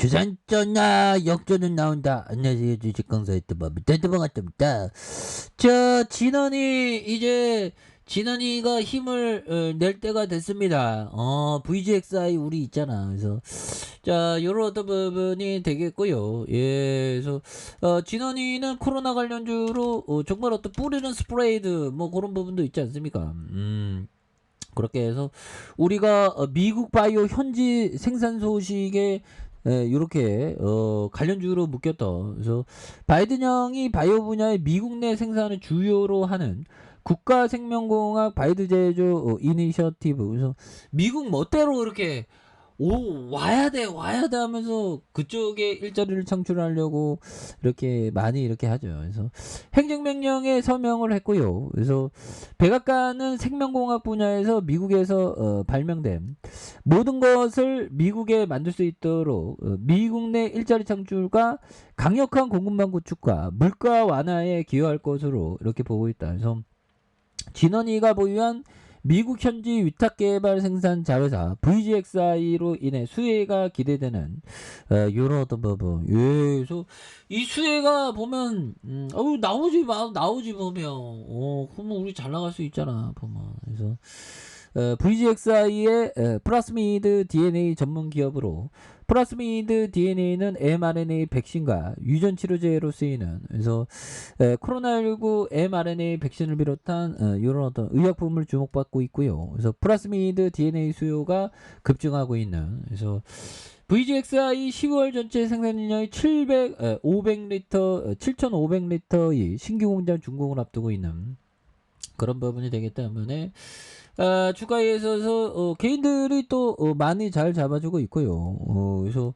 주산전나 역전은 나온다. 안녕하세요. 주식강사의 뜨밤 대드방아입니다. 진원이가 힘을 낼 때가 됐습니다. VGXI 우리 있잖아. 그래서 요런 어떤 부분이 되겠고요. 예, 그래서 진원이는 코로나 관련주로 정말 어떤 뿌리는 스프레이드 뭐 그런 부분도 있지 않습니까? 그렇게 해서 우리가 미국 바이오 현지 생산 소식에 이렇게 관련주로 묶였던, 그래서 바이든 형이 바이오 분야의 미국 내 생산을 주요로 하는 국가생명공학 바이오 제조 이니셔티브, 그래서 미국 멋대로 이렇게 와야 돼 하면서 그쪽에 일자리를 창출하려고 이렇게 많이 이렇게 하죠. 그래서 행정명령에 서명을 했고요. 그래서 백악관은 생명공학 분야에서 미국에서 발명된 모든 것을 미국에 만들 수 있도록 미국 내 일자리 창출과 강력한 공급망 구축과 물가 완화에 기여할 것으로 이렇게 보고 있다. 그래서 진원이가 보유한 미국 현지 위탁개발 생산 자회사 VGXI로 인해 수혜가 기대되는 이런 어떤 부분. 예, 그래서 이 수혜가 보면 나오지 보면 그러면 우리 잘 나갈 수 있잖아 보면. 그래서 VGXI의 플라스미드 DNA 전문 기업으로, 플라스미드 DNA는 mRNA 백신과 유전 치료제로 쓰이는, 그래서 코로나19 mRNA 백신을 비롯한 이런 어떤 의약품을 주목받고 있고요. 그래서 플라스미드 DNA 수요가 급증하고 있는, 그래서 VGXI 10월 전체 생산량이 500리터, 7,500리터의 신규 공장 준공을 앞두고 있는 그런 부분이 되기 때문에 주가에 있어서 개인들이 또 많이 잘 잡아주고 있고요. 그래서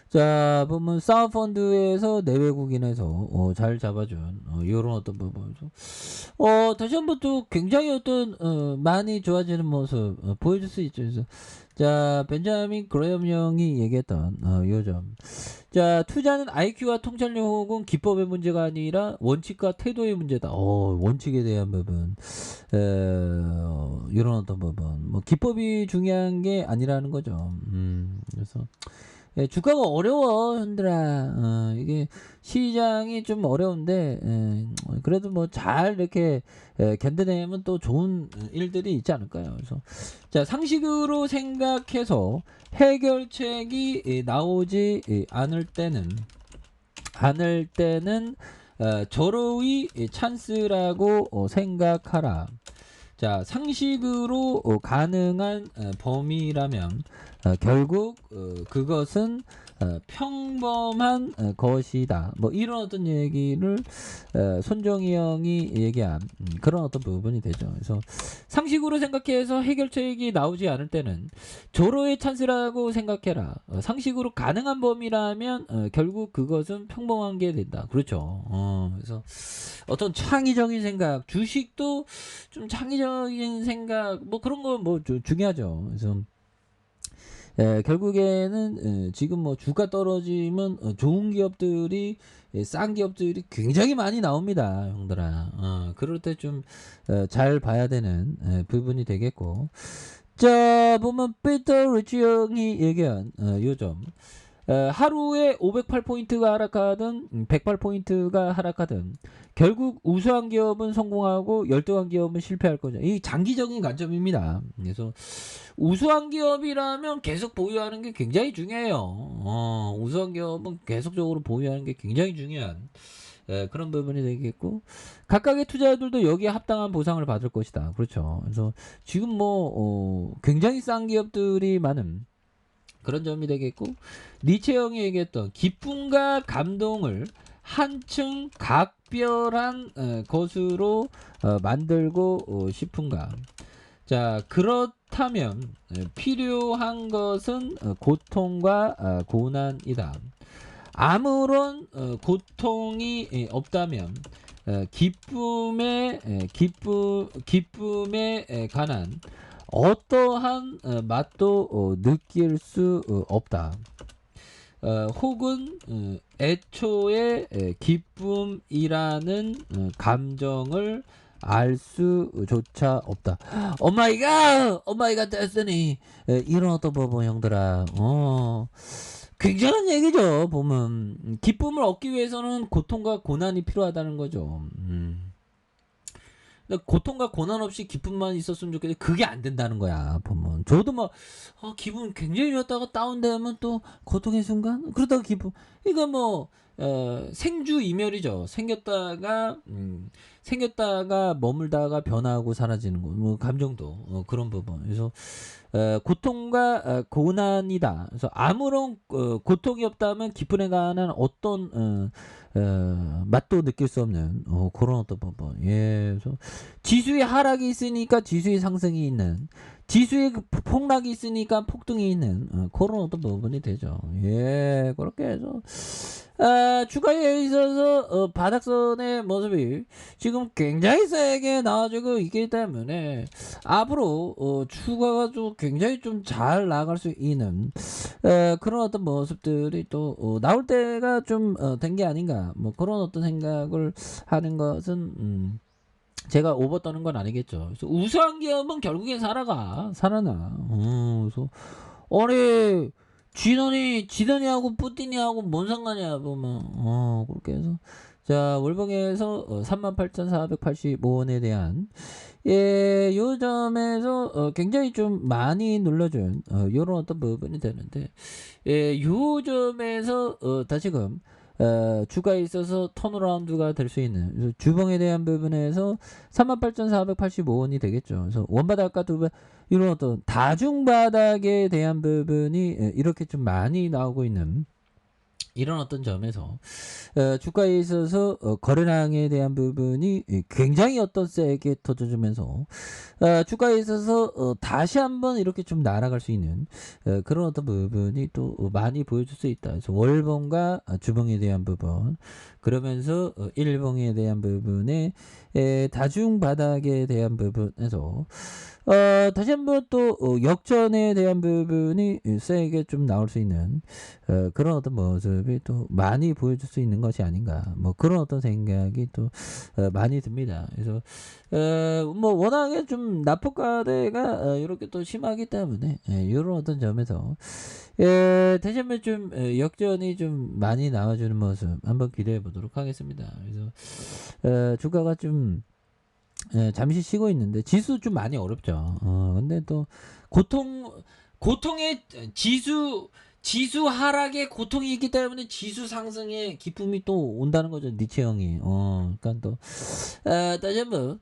자 보면 사우펀드에서 내외국인에서 잘 잡아준 이런 어떤 부분에서 다시 한번 또 굉장히 어떤 많이 좋아지는 모습 보여줄 수 있죠. 그래서 자 벤자민 그레엄 형이 얘기했던 요점, 자 투자는 IQ와 통찰력 혹은 기법의 문제가 아니라 원칙과 태도의 문제다. 원칙에 대한 부분, 이런 어떤 부분, 뭐 기법이 중요한 게 아니라는 거죠. 그래서 주가가 어려워 현들아. 이게 시장이 좀 어려운데 그래도 뭐 잘 이렇게 견뎌내면 또 좋은 일들이 있지 않을까요? 그래서 자 상식으로 생각해서 해결책이 나오지 않을 때는 절호의 찬스라고 생각하라. 자 상식으로 가능한 범위라면 결국 그것은 평범한 것이다. 뭐 이런 어떤 얘기를 손정희 형이 얘기한 그런 어떤 부분이 되죠. 그래서 상식으로 생각해서 해결책이 나오지 않을 때는 조로의 찬스라고 생각해라. 상식으로 가능한 범위라면 결국 그것은 평범한 게 된다. 그렇죠. 그래서 어떤 창의적인 생각, 주식도 좀 창의적인 생각, 뭐 그런 거 뭐 중요하죠. 그래서 결국에는 지금 뭐 주가 떨어지면 좋은 기업들이, 싼 기업들이 굉장히 많이 나옵니다, 형들아. 그럴 때 좀 잘 봐야 되는 부분이 되겠고, 자 보면 피터 리치 형이 얘기한 요점, 하루에 508포인트가 하락하든 108포인트가 하락하든 결국 우수한 기업은 성공하고 열등한 기업은 실패할 거죠. 이 장기적인 관점입니다. 그래서 우수한 기업이라면 계속 보유하는 게 굉장히 중요해요. 우수한 기업은 계속적으로 보유하는 게 굉장히 중요한 그런 부분이 되겠고, 각각의 투자자들도 여기에 합당한 보상을 받을 것이다. 그렇죠. 그래서 지금 뭐 굉장히 싼 기업들이 많은 그런 점이 되겠고, 니체 형이 얘기했던 기쁨과 감동을 한층 각별한 것으로 만들고 싶은가. 자 그렇다면 필요한 것은 고통과 고난이다. 아무런 고통이 없다면 기쁨에 관한 어떠한 맛도 느낄 수 없다. 혹은 애초에 기쁨이라는 감정을 알 수조차 없다. 오마이갓 데스니. 이런 어떤 부분 형들아. 굉장한 얘기죠. 보면 기쁨을 얻기 위해서는 고통과 고난이 필요하다는 거죠. 근데 고통과 고난 없이 기쁨만 있었으면 좋겠는데 그게 안 된다는 거야. 보면 저도 막 기분 굉장히 좋았다가 다운되면 또 고통의 순간 그러다가 기쁨 이거 뭐 생주이멸이죠. 생겼다가 머물다가 변하고 사라지는 거. 뭐 감정도 그런 부분. 그래서 고통과 고난이다. 그래서 아무런 고통이 없다면 기쁨에 관한 어떤 맛도 느낄 수 없는 그런 어떤 부분. 예, 그래서 지수의 하락이 있으니까 지수의 상승이 있는, 지수의 폭락이 있으니까 폭등이 있는 그런 어떤 부분이 되죠. 예, 그렇게 해서 주가에 있어서 바닥선의 모습이 지금 굉장히 세게 나와주고 있기 때문에 앞으로 주가가 좀 굉장히 좀 잘 나갈 수 있는 그런 어떤 모습들이 또 나올 때가 좀 된 게 아닌가 뭐 그런 어떤 생각을 하는 것은 제가 오버 떠는 건 아니겠죠. 그래서 우수한 기업은 결국엔 살아나. 그래서 아니 지더니하고 뿌띠니하고 뭔 상관이야 보면 그렇게 해서 자 월봉에서 38,485원에 대한 요 점에서 굉장히 좀 많이 눌러준 요런 어떤 부분이 되는데 요 점에서 다시금 주가에 있어서 턴어라운드가 될 수 있는 그래서 주봉에 대한 부분에서 38,485원이 되겠죠. 그래서 원바닥과 두배 이런 어떤 다중바닥에 대한 부분이 이렇게 좀 많이 나오고 있는 이런 어떤 점에서 주가에 있어서 거래량에 대한 부분이 굉장히 어떤 세게 터져주면서 주가에 있어서 다시 한번 이렇게 좀 날아갈 수 있는 그런 어떤 부분이 또 많이 보여줄 수 있다. 그래서 월봉과 주봉에 대한 부분 그러면서 일봉에 대한 부분에 다중 바닥에 대한 부분에서 다시 한번 또 역전에 대한 부분이 세게 좀 나올 수 있는 그런 어떤 모습이 또 많이 보여줄 수 있는 것이 아닌가 뭐 그런 어떤 생각이 또 많이 듭니다. 그래서 뭐 워낙에 좀 납폭과대가 이렇게 또 심하기 때문에 이런 어떤 점에서 다시 한번 좀 역전이 좀 많이 나와주는 모습 한번 기대해 보도록 하겠습니다. 그래서 주가가 좀 잠시 쉬고 있는데 지수 좀 많이 어렵죠. 근데 또 고통의 지수 하락에 고통이 있기 때문에 지수 상승에 기쁨이 또 온다는 거죠. 니체 형이. 그러니까 또 다시 한번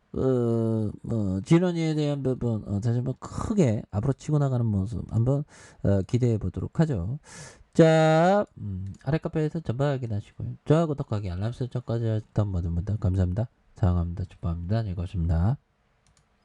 진원이에 대한 부분 다시 한번 크게 앞으로 치고 나가는 모습 한번 기대해 보도록 하죠. 자, 아래 카페에서 전방 확인하시고요. 좋아요, 구독하기, 알람 설정까지 했던 모든 분들 감사합니다. 사랑합니다. 축복합니다. 네, 고맙습니다.